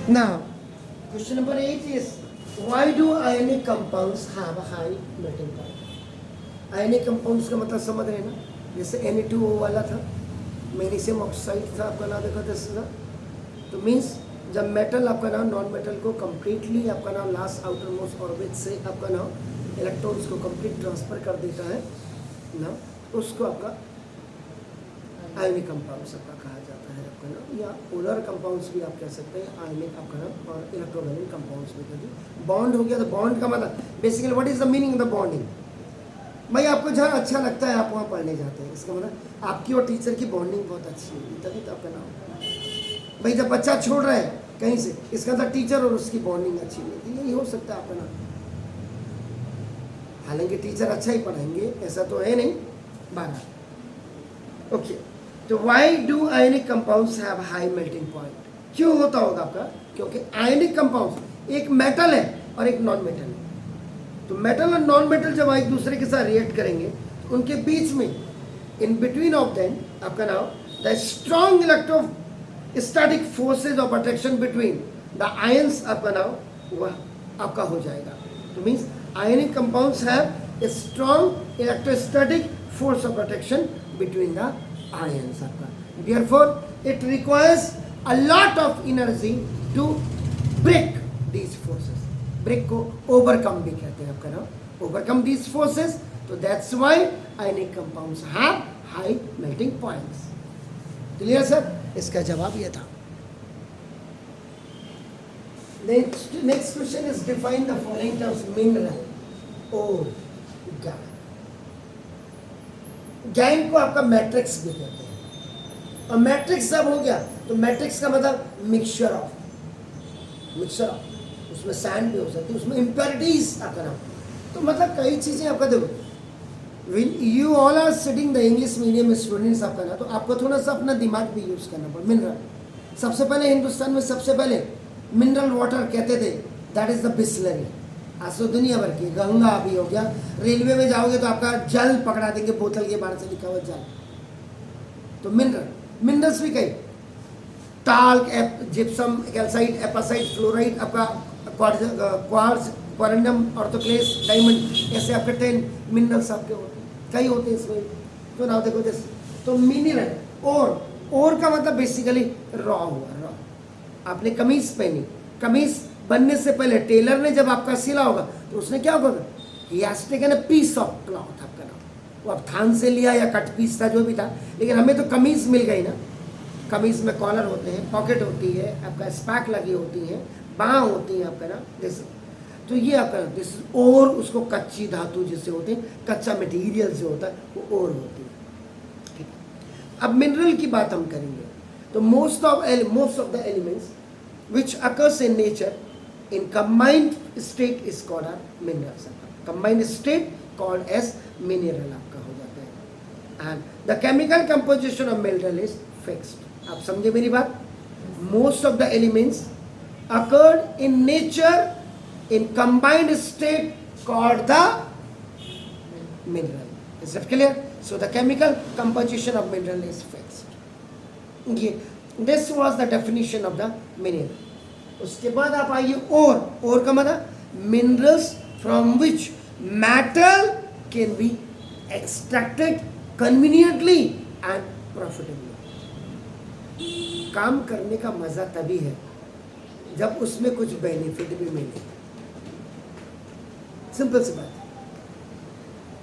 Now, question number 8 is, why do ionic compounds have a high melting point? Ionic compounds का मतलब समझ रहे हैं ना, जैसे Na2O वाला था, मैग्नीशियम ऑक्साइड था, आपका नाम देखा था, तो मीन्स जब मेटल आपका नाम नॉन मेटल को कम्प्लीटली आपका नाम लास्ट आउटर मोस्ट ऑर्बिट से आपका नाम इलेक्ट्रॉन्स को कंप्लीट ट्रांसफर कर देता है ना, उसको आपका आयनिक कंपाउंड्स आपका कहा जाता है आपका नाम, या पोलर कंपाउंड्स भी आप कह सकते हैं आयनिक आपका नाम, और इलेक्ट्रोवैलेंट कंपाउंड्स भी कहते। बॉन्ड हो गया, तो बॉन्ड का मतलब basically what is the meaning of the bonding. भाई आपको जहाँ अच्छा लगता है आप वहाँ पढ़ने जाते हैं, इसका मतलब आपकी और टीचर की बॉन्डिंग बहुत अच्छी होगी, तभी तो आपका नाम। भाई जब बच्चा छोड़ रहा है कहीं से, इसका मतलब टीचर और उसकी बॉन्डिंग अच्छी नहीं थी, यही हो सकता है आपका नाम। हालांकि टीचर अच्छा ही पढ़ाएंगे ऐसा तो है नहीं। 12 ओके, तो why do ionic compounds have high melting point? क्यों होता होगा आपका? क्योंकि आयनिक कंपाउंड्स एक मेटल है और एक नॉन मेटल है, तो मेटल और नॉन मेटल जब एक दूसरे के साथ रिएक्ट करेंगे तो उनके बीच में इन बिटवीन ऑफ देम आपका नाम the strong electrostatic forces of attraction between the ions आपका नाम वह आपका हो जाएगा। तो means ionic compounds have a strong electrostatic force of attraction between the ions आपका, therefore it requires a lot of energy to break these forces। Break को overcome भी कहते हैं आपका नाम, ओवरकम these forces, तो that's why ionic compounds have high melting points। Clear sir? इसका जवाब ये था। Next question is define the following terms mineral और गैंग। गैंग को आपका मैट्रिक्स भी कहते हैं, और मैट्रिक्स जब हो गया तो मैट्रिक्स का मतलब मिक्सचर ऑफ, उसमें सैंड भी हो सकती है, उसमें इम्प्योरिटीज आपका नाम, तो मतलब कई चीजें आपका देखो। You all are sitting the English medium students आपका ना, तो आपको थोड़ा सा अपना दिमाग भी यूज करना पड़े। मिनरल सबसे पहले हिंदुस्तान में सबसे पहले मिनरल वाटर कहते थे, दैट इज द बिस्लरी। आज तो दुनिया भर की गंगा भी हो गया, रेलवे में जाओगे तो आपका जल पकड़ा देंगे, बोतल के बाहर से लिखा हुआ जल। तो मिनरल्स भी कई, टाल्क, जिप्सम, कैल्साइट, एपासाइट, फ्लोराइड, आपका क्वार्ट्ज, क्वारंडम, ऑर्थोक्लेस, डायमंड, ऐसे आपके 10 मिनरल्स आपके होते हैं, कई होते हैं इसमें। तो ना देखो जैसे, तो मिनरल और का मतलब बेसिकली रॉ हुआ, रॉ। आपने कमीज पहनी, कमीज बनने से पहले टेलर ने जब आपका सिला होगा तो उसने क्या होगा, he has taken a piece of cloth आपका नाम, वो अब थान से लिया या कट पीस था जो भी था, लेकिन हमें तो कमीज मिल गई ना। कमीज में कॉलर होते हैं, पॉकेट होती है, आपका स्पैक लगी होती है, बाँ होती है आपका ना, जैसे तो ये आपका दिस, और उसको कच्ची धातु जिससे होते हैं, कच्चा मटेरियल जो होता है वो और होती है। ठीक है, अब मिनरल की बात हम करेंगे, तो most of the elements which occurs in nature in combined state is called as minerals। combined state called as mineral आपका हो जाता है, and the chemical composition of mineral is fixed। आप समझे मेरी बात? most of the elements occurred in nature in combined state called the mineral। is that clear? so the chemical composition of mineral is fixed। ये this was the definition of the mineral। उसके बाद आप आइए और का मतलब minerals from which metal can be extracted conveniently and profitably. काम करने का मजा तभी है जब उसमें कुछ बेनिफिट भी मिले। सिंपल सी बात,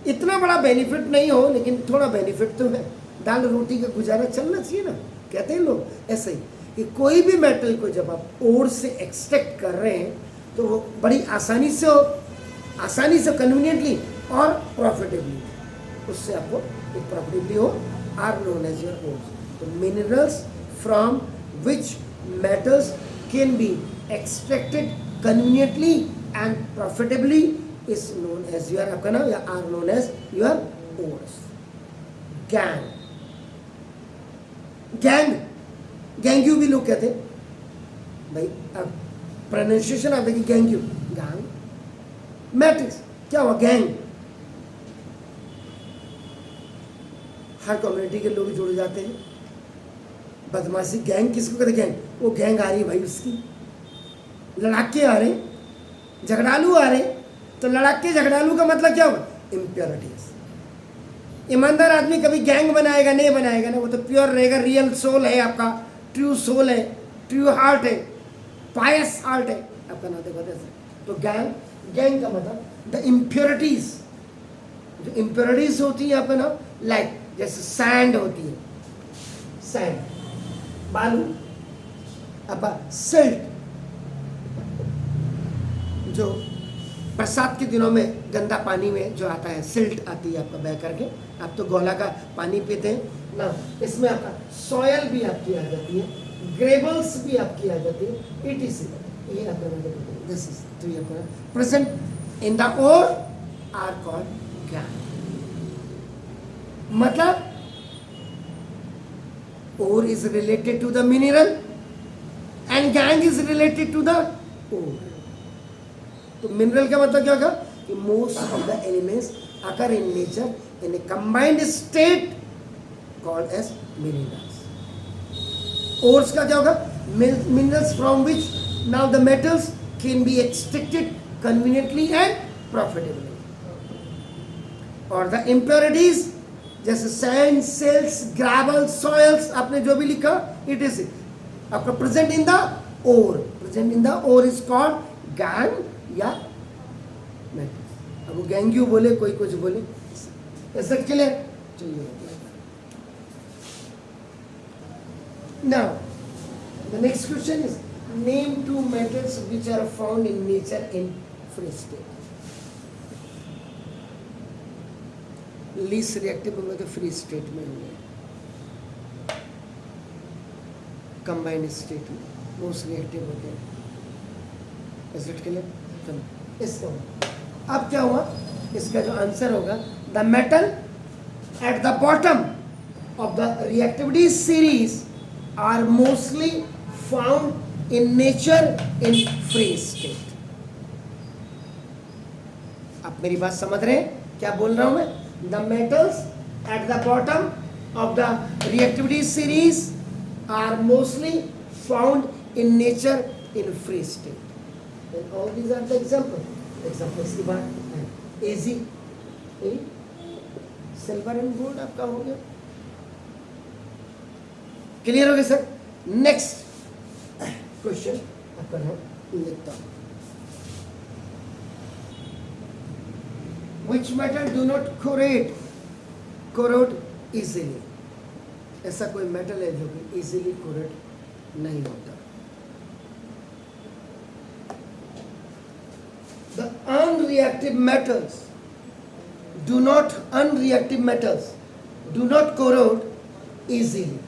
इतना बड़ा बेनिफिट नहीं हो लेकिन थोड़ा बेनिफिट तो है। दाल रोटी का गुजारा चलना चाहिए ना, कहते हैं लोग ऐसे ही कि कोई भी मेटल को जब आप ओर से एक्सट्रैक्ट कर रहे हैं तो वो बड़ी आसानी से कन्वीनियंटली और प्रॉफिटेबली, उससे आपको एक प्रॉफिटेबली हो, are known as your ores. तो minerals from which metals can be extracted conveniently and profitably is known as your आपका नाम, या are known as your ores. Gangue भी लोग कहते हैं भाई, अब प्रोनाउंसिएशन आप देखिए, गैंग्यू, गैंग। मैट्रिक्स क्या हुआ, गैंग, हर कम्युनिटी के लोग जुड़ जाते हैं। बदमाशी गैंग किसको कहते हैं? गैंग, वो गैंग आ रही है भाई उसकी, लड़ाके आ रहे, झगड़ालू आ रहे, तो लड़ाके झगड़ालू का मतलब क्या होगा? इम्प्योरिटीज। ईमानदार आदमी कभी गैंग बनाएगा नहीं बनाएगा ना, वो तो प्योर रहेगा, रियल सोल है आपका, ट्रू सोल है, ट्रू हार्ट है, पायस हार्ट है आपका ना, देखो जैसे। तो गैंग का मतलब द इम्प्योरिटीज, जो इम्प्योरिटीज होती है आपका ना, लाइक जैसे सैंड होती है, सैंड बालू, आपका सिल्ट, जो बरसात के दिनों में गंदा पानी में जो आता है, सिल्ट आती है आपका बह करके, आप तो गोला का पानी पीते हैं ना, इसमें आपका सॉयल भी आपकी आ जाती है, ग्रेवल्स भी आपकी आ जाती है, ETC। ये आपका दिस इज तो ये आपका present in the ore are called gangue. मतलब ore is related to the mineral and gangue is related to the ore. तो मिनरल का मतलब क्या होगा कि most of the elements occur in nature in a combined state called as minerals. Ores का क्या होगा? Minerals from which now the metals can be extracted conveniently and profitably. और द इम्प्योरिटीज जैसे सैंड, सिल्ट्स, ग्रेवल, सॉइल्स, आपने जो भी लिखा it is आपका present in the ore. Present in the ore is called gangue या metals. अब वो गैंग्यू बोले, कोई कुछ बोले, ऐसा क्लियर? चलिए now the next question is name two metals which are found in nature in free state. Least reactive होंगे तो फ्री स्टेट में होंगे, कंबाइंड स्टेट में मोस्ट रिएक्टिव होते हैं। Is it clear? इसका अब क्या हुआ, इसका जो आंसर होगा the metal at the bottom of the reactivity series are mostly found in nature in free state. आप मेरी बात समझ रहे हैं क्या बोल रहा हूं मैं? The metals at the bottom of the reactivity series are mostly found in nature in free state. And all these are the examples की बात है। एजी सिल्वर एंड गोल्ड आपका हो गया, क्लियर हो गया सर? नेक्स्ट क्वेश्चन आपका नाम लिखता हूं। Which metal do not corrode easily? ऐसा कोई मेटल है जो कि इजीली corrode नहीं होता। The unreactive metals do not corrode easily.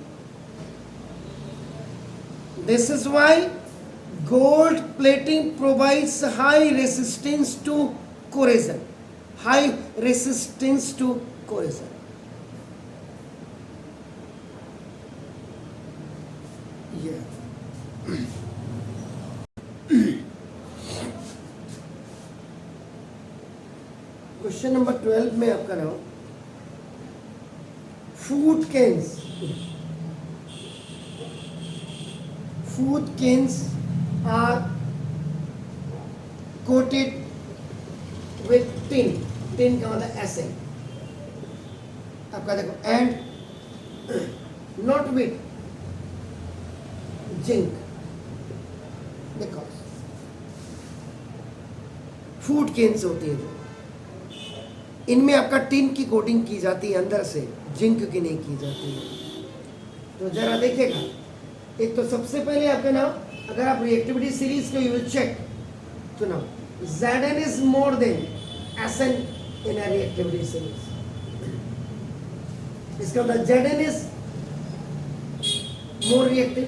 This is why gold plating provides high resistance to corrosion. High resistance to corrosion. Yeah. Question number 12 में आपका नाम food canes are coated with tin का मतलब ऐसे आपका देखो, and not with zinc because food cans होती है, इनमें आपका टिन की कोटिंग की जाती है अंदर से, जिंक की नहीं की जाती है। तो जरा देखिएगा, एक तो सबसे पहले आपका नाम, अगर आप रिएक्टिविटी सीरीज को यू विल चेक तो now Zn is more than Sn in a reactivity series. इसका मतलब Zn इज मोर रिएक्टिव।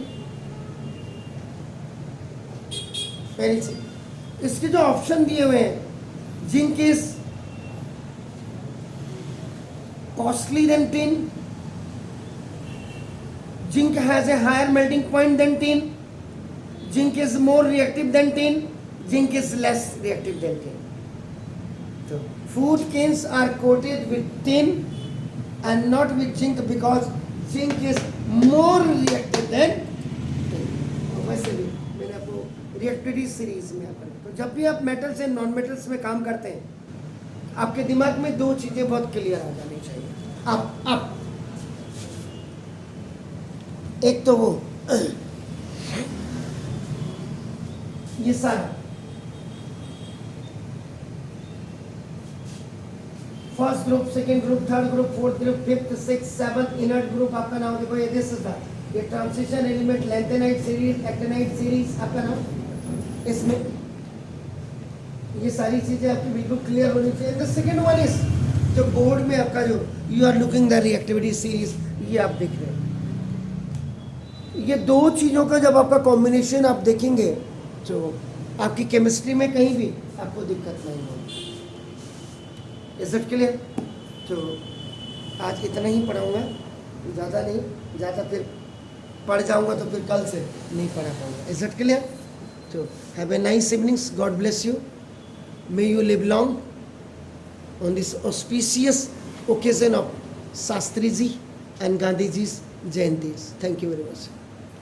पहली चीज, इसके जो ऑप्शन दिए हुए हैं, zinc is costly than tin, zinc has a higher melting point than tin, zinc is more reactive than tin, zinc is less reactive than tin. So food canes are coated with tin and not with zinc because zinc is more reactive than tin. तो वैसे भी मैंने आपको reactivity series में अपन, तो जब भी आप मेटल्स एंड नॉन मेटल्स में काम करते हैं, आपके दिमाग में दो चीजें बहुत क्लियर आ जानी चाहिए। आप एक तो वो ये सारा first group, second group, third group, fourth group, fifth, six, seventh inert group आपका नाम देखो, ये दिस इज दैट, ये transition element, lanthanide series, actinide series आपका नाम, इसमें ये सारी चीजें आपकी बिल्कुल क्लियर होनी चाहिए। द सेकेंड वन इज जो बोर्ड में आपका जो you are looking the reactivity series, ये आप देख रहे हैं। ये दो चीज़ों का जब आपका कॉम्बिनेशन आप देखेंगे तो आपकी केमिस्ट्री में कहीं भी आपको दिक्कत नहीं होगी। Is it clear? तो आज इतना ही पढ़ाऊँगा, ज़्यादा नहीं, ज़्यादा फिर पढ़ जाऊँगा तो फिर कल से नहीं पढ़ा पाऊँगा। Is it clear? तो have a nice evenings, God bless you, may you live long on this auspicious occasion of Shastri ji and Gandhi ji's Jayantis. Thank you very much.